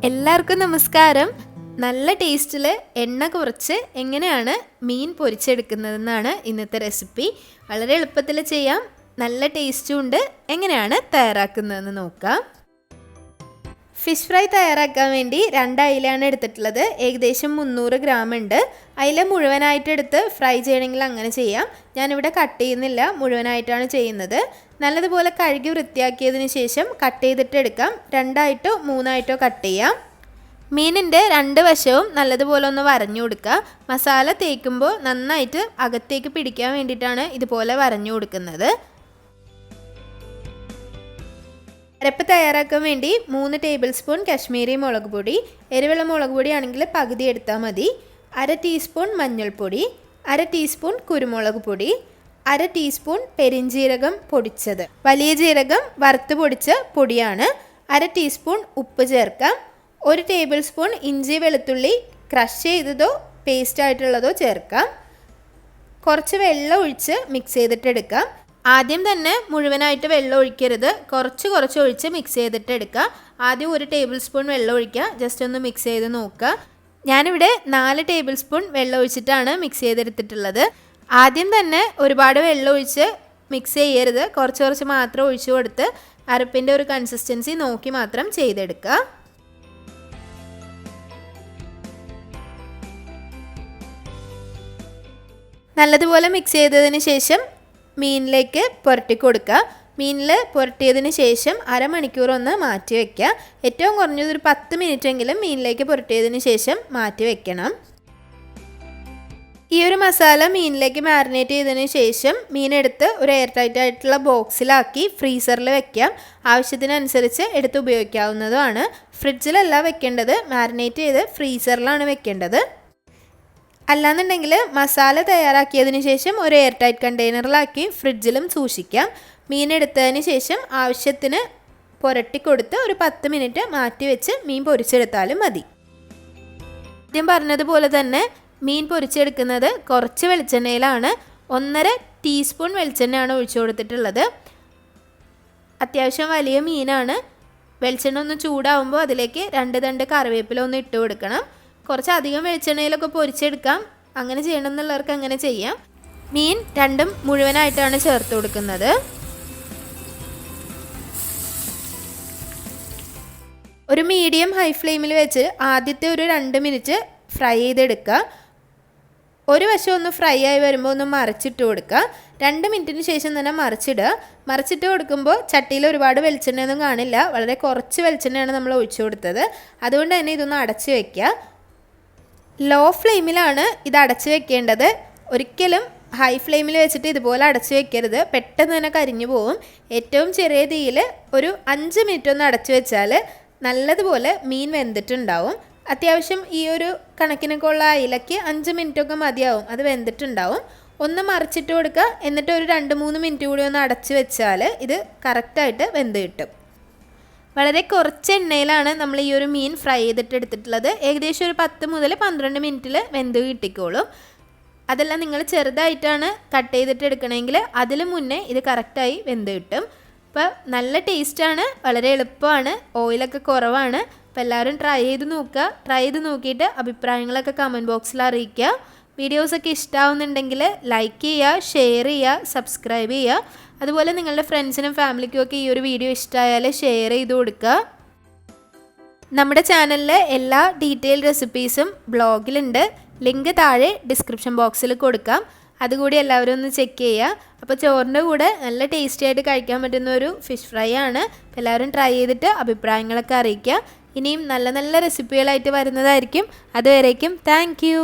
എല്ലാവർക്കും നമസ്കാരം. നല്ല ടേസ്റ്റിൽ എണ്ണ കുറച്ച് എങ്ങനെയാണ് മീൻ പൊരിച്ചെടുക്കുന്നതെന്നാണ് ഇന്നത്തെ റെസിപ്പി. വളരെ എളുപ്പത്തിൽ ചെയ്യാം, നല്ല ടേസ്റ്റും ഉണ്ട്. എങ്ങനെയാണ് തയ്യാറാക്കുന്നതെന്ന് നോക്കാം. ഫിഷ് ഫ്രൈ തയ്യാറാക്കാൻ വേണ്ടി 2 അയിലയാണ് എടുത്തിട്ടുള്ളത്. ഏകദേശം 300 ഗ്രാം ഉണ്ട്. അയില മുഴുവനായിട്ട് എടുത്ത് ഫ്രൈ ചെയ്യണമെങ്കിൽ അങ്ങനെ ചെയ്യാം. ഞാനിവിടെ കട്ട് ചെയ്യുന്നില്ല, മുഴുവനായിട്ടാണ് ചെയ്യുന്നത്. നല്ലതുപോലെ കഴുകി വൃത്തിയാക്കിയതിന് ശേഷം കട്ട് ചെയ്തിട്ട് എടുക്കാം. 2ആയിട്ടോ 3ആയിട്ടോ കട്ട് ചെയ്യാം. മീനിൻ്റെ 2 വശവും നല്ലതുപോലെ ഒന്ന് വരഞ്ഞു കൊടുക്കുക. മസാല തേക്കുമ്പോൾ നന്നായിട്ട് അകത്തേക്ക് പിടിക്കാൻ വേണ്ടിയിട്ടാണ് ഇതുപോലെ വരഞ്ഞു കൊടുക്കുന്നത്. അരപ്പ് തയ്യാറാക്കാൻ വേണ്ടി 3 ടേബിൾ സ്പൂൺ കശ്മീരി മുളക് പൊടി, എരിവുള്ള മുളക് പൊടി ആണെങ്കിൽ പകുതി എടുത്താൽ മതി. 1/2 ടീസ്പൂൺ മഞ്ഞൾപ്പൊടി, 1/2 ടീസ്പൂൺ കുരുമുളക് പൊടി, 1/2 ടീസ്പൂൺ പെരിഞ്ജീരകം പൊടിച്ചത്, വലിയ ജീരകം വറുത്ത് പൊടിച്ച പൊടിയാണ്. 1/2 ടീസ്പൂൺ ഉപ്പ് ചേർക്കാം. 1 ടേബിൾ സ്പൂൺ ഇഞ്ചി വെളുത്തുള്ളി ക്രഷ് ചെയ്തതോ പേസ്റ്റ് ആയിട്ടുള്ളതോ ചേർക്കാം. കുറച്ച് വെള്ളം ഒഴിച്ച് മിക്സ് ചെയ്തിട്ടെടുക്കാം. ആദ്യം തന്നെ മുഴുവനായിട്ട് വെള്ളം ഒഴിക്കരുത്, കുറച്ച് ഒഴിച്ച് മിക്സ് ചെയ്തിട്ട് എടുക്കുക. ആദ്യം 1 ടേബിൾ സ്പൂൺ വെള്ളം ഒഴിക്കുക, ജസ്റ്റ് ഒന്ന് മിക്സ് ചെയ്ത് നോക്കുക. ഞാനിവിടെ 4 ടേബിൾ സ്പൂൺ വെള്ളം ഒഴിച്ചിട്ടാണ് മിക്സ് ചെയ്തെടുത്തിട്ടുള്ളത്. ആദ്യം തന്നെ ഒരുപാട് വെള്ളം ഒഴിച്ച് മിക്സ് ചെയ്യരുത്, കുറച്ച് മാത്രം ഒഴിച്ചു കൊടുത്ത് അരപ്പിൻ്റെ ഒരു കൺസിസ്റ്റൻസി നോക്കി മാത്രം ചെയ്തെടുക്കുക. നല്ലതുപോലെ മിക്സ് ചെയ്തതിന് ശേഷം മീനിലേക്ക് പുരട്ടി കൊടുക്കുക. മീനിൽ പുരട്ടിയതിന് ശേഷം അരമണിക്കൂർ ഒന്ന് മാറ്റി വയ്ക്കുക. ഏറ്റവും കുറഞ്ഞത് ഒരു 10 മിനിറ്റെങ്കിലും മീനിലേക്ക് പുരട്ടിയതിന് ശേഷം മാറ്റി വയ്ക്കണം. ഈ ഒരു മസാല മീനിലേക്ക് മാരിനേറ്റ് ചെയ്തതിന് ശേഷം മീനെടുത്ത് ഒരു എയർ ടൈറ്റ് ആയിട്ടുള്ള ബോക്സിലാക്കി ഫ്രീസറിൽ വെക്കാം. ആവശ്യത്തിനനുസരിച്ച് എടുത്ത് ഉപയോഗിക്കാവുന്നതുമാണ്. ഫ്രിഡ്ജിലല്ല വെക്കേണ്ടത്, മാരിനേറ്റ് ചെയ്ത് ഫ്രീസറിലാണ് വെക്കേണ്ടത്. അല്ലാന്നുണ്ടെങ്കിൽ മസാല തയ്യാറാക്കിയതിന് ശേഷം ഒരു എയർ ടൈറ്റ് കണ്ടെയ്നറിലാക്കി ഫ്രിഡ്ജിലും സൂക്ഷിക്കാം. മീനെടുത്തതിന് ശേഷം ആവശ്യത്തിന് പുരട്ടി കൊടുത്ത് ഒരു 10 മിനിറ്റ് മാറ്റി വെച്ച് മീൻ പൊരിച്ചെടുത്താലും മതി. ആദ്യം പറഞ്ഞതുപോലെ തന്നെ മീൻ പൊരിച്ചെടുക്കുന്നത് കുറച്ച് വെളിച്ചെണ്ണയിലാണ്. 1.5 ടീസ്പൂൺ വെളിച്ചെണ്ണയാണ് ഒഴിച്ചു കൊടുത്തിട്ടുള്ളത്. അത്യാവശ്യം വലിയ മീനാണ്. വെളിച്ചെണ്ണ ഒന്ന് ചൂടാവുമ്പോൾ അതിലേക്ക് 2 തണ്ട് കറിവേപ്പില ഒന്ന് ഇട്ട് കൊടുക്കണം. കുറച്ചധികം വെളിച്ചെണ്ണയിലൊക്കെ പൊരിച്ചെടുക്കാം. അങ്ങനെ ചെയ്യണമെന്നുള്ളവർക്ക് അങ്ങനെ ചെയ്യാം. മീൻ രണ്ടും മുഴുവനായിട്ടാണ് ചേർത്ത് കൊടുക്കുന്നത്. ഒരു മീഡിയം ഹൈ ഫ്ലെയിമിൽ വെച്ച് ആദ്യത്തെ ഒരു 2 മിനിറ്റ് ഫ്രൈ ചെയ്തെടുക്കുക. ഒരു വശം ഒന്ന് ഫ്രൈ ആയി വരുമ്പോൾ ഒന്ന് മറിച്ചിട്ട് കൊടുക്കുക. 2 മിനിറ്റിന് ശേഷം തന്നെ മറിച്ചിടുക. മറിച്ചിട്ട് കൊടുക്കുമ്പോൾ ചട്ടിയിൽ ഒരുപാട് വെളിച്ചെണ്ണയൊന്നും കാണില്ല, വളരെ കുറച്ച് വെളിച്ചെണ്ണയാണ് നമ്മൾ ഒഴിച്ചു കൊടുത്തത്. അതുകൊണ്ട് തന്നെ ഇതൊന്ന് അടച്ച് വയ്ക്കുക. ലോ ഫ്ലെയിമിലാണ് ഇത് അടച്ച് വെക്കേണ്ടത്. ഒരിക്കലും ഹൈ ഫ്ലെയിമിൽ വെച്ചിട്ട് ഇതുപോലെ അടച്ച് വെക്കരുത്, പെട്ടെന്ന് തന്നെ കരിഞ്ഞു പോകും. ഏറ്റവും ചെറിയ തീയിൽ ഒരു 5 മിനിറ്റ് ഒന്ന് അടച്ച് വെച്ചാൽ നല്ലതുപോലെ മീൻ വെന്തിട്ടുണ്ടാവും. അത്യാവശ്യം ഈ ഒരു കണക്കിനൊക്കെ ഉള്ള അയിലയ്ക്ക് 5 മിനിറ്റൊക്കെ മതിയാവും, അത് വെന്തിട്ടുണ്ടാവും. ഒന്ന് മറിച്ചിട്ട് കൊടുക്കുക. എന്നിട്ട് ഒരു 2-3 മിനിറ്റ് കൂടി ഒന്ന് അടച്ച് വെച്ചാൽ ഇത് കറക്റ്റായിട്ട് വെന്ത് കിട്ടും. വളരെ കുറച്ച് എണ്ണയിലാണ് നമ്മൾ ഈ ഒരു മീൻ ഫ്രൈ ചെയ്തിട്ട് എടുത്തിട്ടുള്ളത്. ഏകദേശം ഒരു 10 മുതൽ 12 മിനിറ്റിൽ വെന്ത് കിട്ടിക്കോളും. അതെല്ലാം നിങ്ങൾ ചെറുതായിട്ടാണ് കട്ട് ചെയ്തിട്ട് എടുക്കണമെങ്കിൽ അതിൽ മുന്നേ ഇത് കറക്റ്റായി വെന്ത് കിട്ടും. അപ്പോൾ നല്ല ടേസ്റ്റാണ്, വളരെ എളുപ്പമാണ്, ഓയിലൊക്കെ കുറവാണ്. അപ്പോൾ എല്ലാവരും ട്രൈ ചെയ്ത് നോക്കുക. ട്രൈ ചെയ്ത് നോക്കിയിട്ട് അഭിപ്രായങ്ങളൊക്കെ കമൻറ്റ് ബോക്സിൽ അറിയിക്കുക. വീഡിയോസൊക്കെ ഇഷ്ടമാവുന്നുണ്ടെങ്കിൽ ലൈക്ക് ചെയ്യുക, ഷെയർ ചെയ്യുക, സബ്സ്ക്രൈബ് ചെയ്യുക. അതുപോലെ നിങ്ങളുടെ ഫ്രണ്ട്സിനും ഫാമിലിക്കും ഒക്കെ ഈ ഒരു വീഡിയോ ഇഷ്ടമായാൽ ഷെയർ ചെയ്ത് കൊടുക്കുക. നമ്മുടെ ചാനലിലെ എല്ലാ ഡീറ്റെയിൽ റെസിപ്പീസും ബ്ലോഗിലുണ്ട്. ലിങ്ക് താഴെ ഡിസ്ക്രിപ്ഷൻ ബോക്സിൽ കൊടുക്കാം. അതുകൂടി എല്ലാവരും ഒന്ന് ചെക്ക് ചെയ്യുക. അപ്പോൾ ചോറിൻ്റെ കൂടെ നല്ല ടേസ്റ്റി ആയിട്ട് കഴിക്കാൻ പറ്റുന്ന ഒരു ഫിഷ് ഫ്രൈ ആണ്. എല്ലാവരും ട്രൈ ചെയ്തിട്ട് അഭിപ്രായങ്ങളൊക്കെ അറിയിക്കുക. ഇനിയും നല്ല നല്ല റെസിപ്പികളായിട്ട് വരുന്നതായിരിക്കും. അതുവരേക്കും താങ്ക് യു.